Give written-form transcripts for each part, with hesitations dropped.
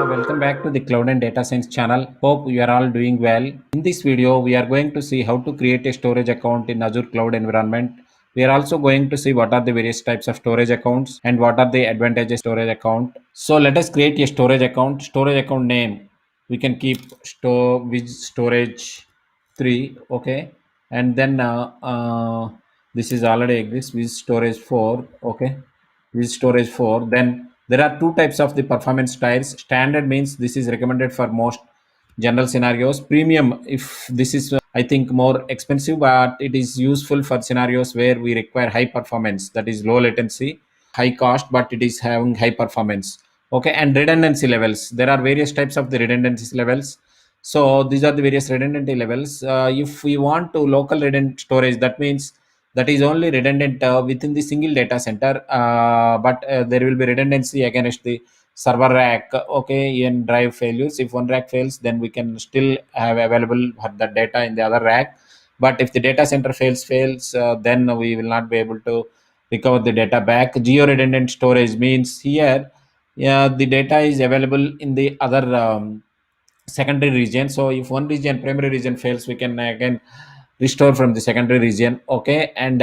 Welcome back to the Cloud and Data Science channel. Hope you are all doing well. In this video, we are going to see how to create a storage account in Azure cloud environment. We are also going to see what are the various types of storage accounts and what are the advantages of storage account. So let us create a storage account. Storage account name, we can keep store with storage 3, okay, and then this is already exists with storage 4, okay, with storage 4. Then there are two types of the performance styles. Standard means this is recommended for most general scenarios. Premium, if this is I think more expensive, but it is useful for scenarios where we require high performance, that is low latency, high cost, but it is having high performance. Okay, and redundancy levels, there are various types of the redundancy levels. So these are the various redundancy levels. If we want to local redundant storage, that means that is only redundant within the single data center, but there will be redundancy against the server rack, okay, in drive failures. If one rack fails, then we can still have available the data in the other rack. But if the data center fails, then we will not be able to recover the data back. Geo redundant storage means here, yeah, the data is available in the other secondary region. So if one region, primary region fails, we can again restore from the secondary region, okay. And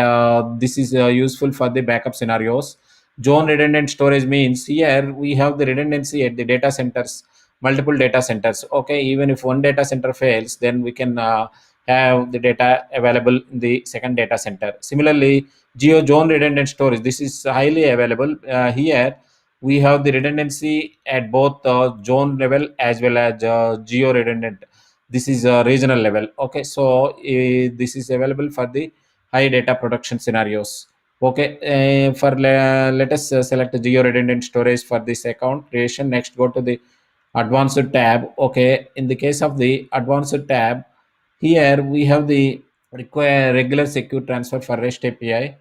this is useful for the backup scenarios. Zone redundant storage means here we have the redundancy at the data centers, multiple data centers, okay. Even if one data center fails, then we can have the data available in the second data center. Similarly, geo zone redundant storage, this is highly available. Here we have the redundancy at both zone level as well as geo redundant. This is a regional level, okay. So this is available for the high data production scenarios, okay. Let us select the geo redundant storage for this account creation. Next, go to the advanced tab, okay. In the case of the advanced tab, here we have the require regular secure transfer for REST API.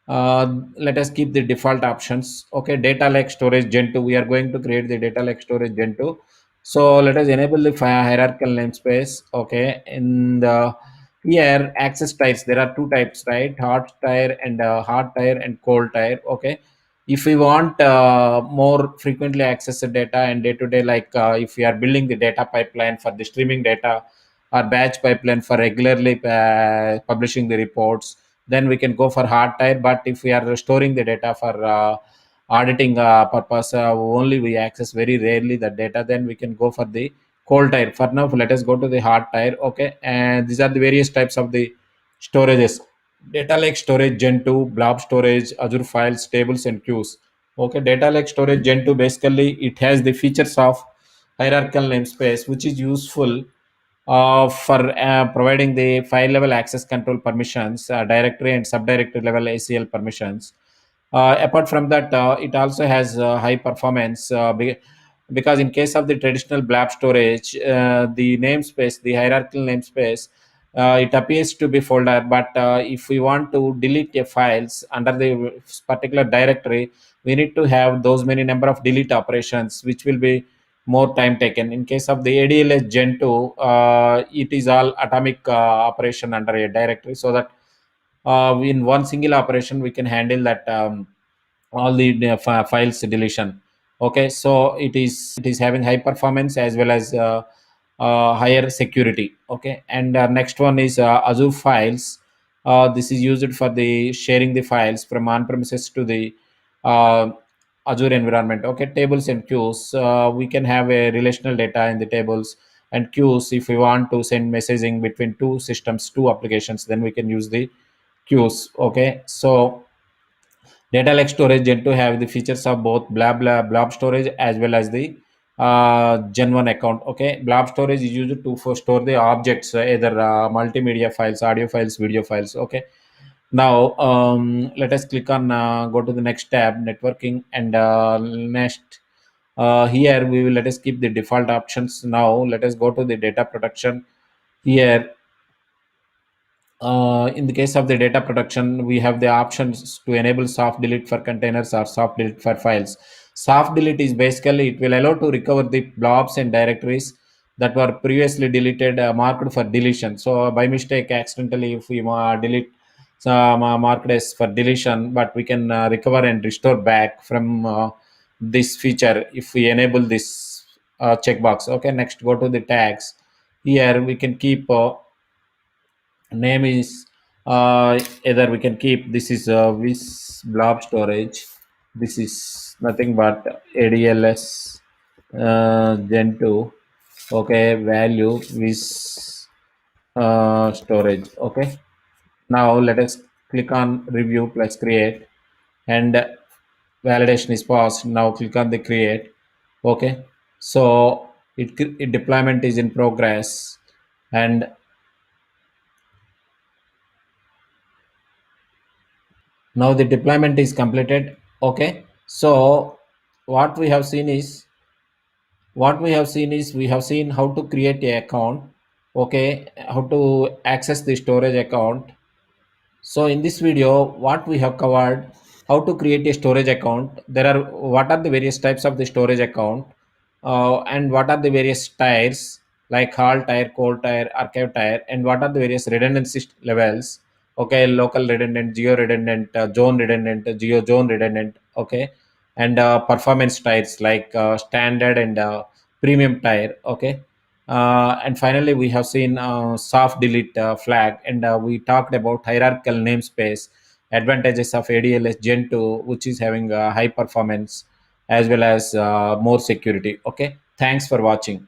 Let us keep the default options, okay. Data lake storage gen 2, we are going to create the data lake storage gen 2. So let us enable the hierarchical namespace, okay. In the here access types, there are two types, right? Hot tier and cold tier, okay. If we want more frequently accessed data and day to day, like if we are building the data pipeline for the streaming data or batch pipeline for regularly publishing the reports, then we can go for hard tier. But if we are storing the data for auditing purpose, only we access very rarely the data, then we can go for the cold tier. For now, let us go to the hard tier, okay. And these are the various types of the storages: data lake storage gen 2, blob storage, Azure files, tables and queues, okay. Data lake storage gen 2, basically it has the features of hierarchical namespace, which is useful for providing the file level access control permissions, directory and subdirectory level ACL permissions. Apart from that, it also has high performance, because in case of the traditional blob storage, the namespace, the hierarchical namespace, it appears to be folder, but if we want to delete a files under the particular directory, we need to have those many number of delete operations, which will be more time taken. In case of the ADLS Gen 2, it is all atomic operation under a directory, so that in one single operation we can handle that all the files deletion, okay. So it is having high performance as well as higher security, okay. And next one is Azure files. This is used for the sharing the files from on premises to the uh, Azure environment, okay. Tables and queues, we can have a relational data in the tables and queues. If we want to send messaging between two systems, two applications, then we can use the queues, okay. So data lake storage gen 2 have the features of both blob storage as well as the gen 1 account, okay. Blob storage is used to for store the objects, either multimedia files, audio files, video files, okay. Now let us click on go to the next tab, networking, and next here we will let us keep the default options. Now let us go to the data protection. Here in the case of the data protection, we have the options to enable soft delete for containers or soft delete for files. Soft delete is basically it will allow to recover the blobs and directories that were previously deleted, marked for deletion. So by mistake, accidentally, if we delete some marked as for deletion, but we can recover and restore back from this feature if we enable this checkbox. Okay, next go to the tags. Here we can keep name is either we can keep this is this blob storage. This is nothing but ADLS Gen 2. Okay, value with storage. Okay, now let us click on review plus create, and validation is passed. Now click on the create. Okay, so it deployment is in progress, and now the deployment is completed. Okay, so what we have seen is we have seen how to create a account. Okay, how to access the storage account. So in this video, what we have covered, how to create a storage account. There are what are the various types of the storage account, and what are the various tiers like hall tier, core tier, archive tier, and what are the various redundancy levels. Okay, local redundant, geo redundant, zone redundant, geo zone redundant. Okay, and performance tiers like standard and premium tier. Okay, and finally, we have seen soft delete flag, and we talked about hierarchical namespace, advantages of ADLS Gen 2, which is having high performance as well as more security. Okay, thanks for watching.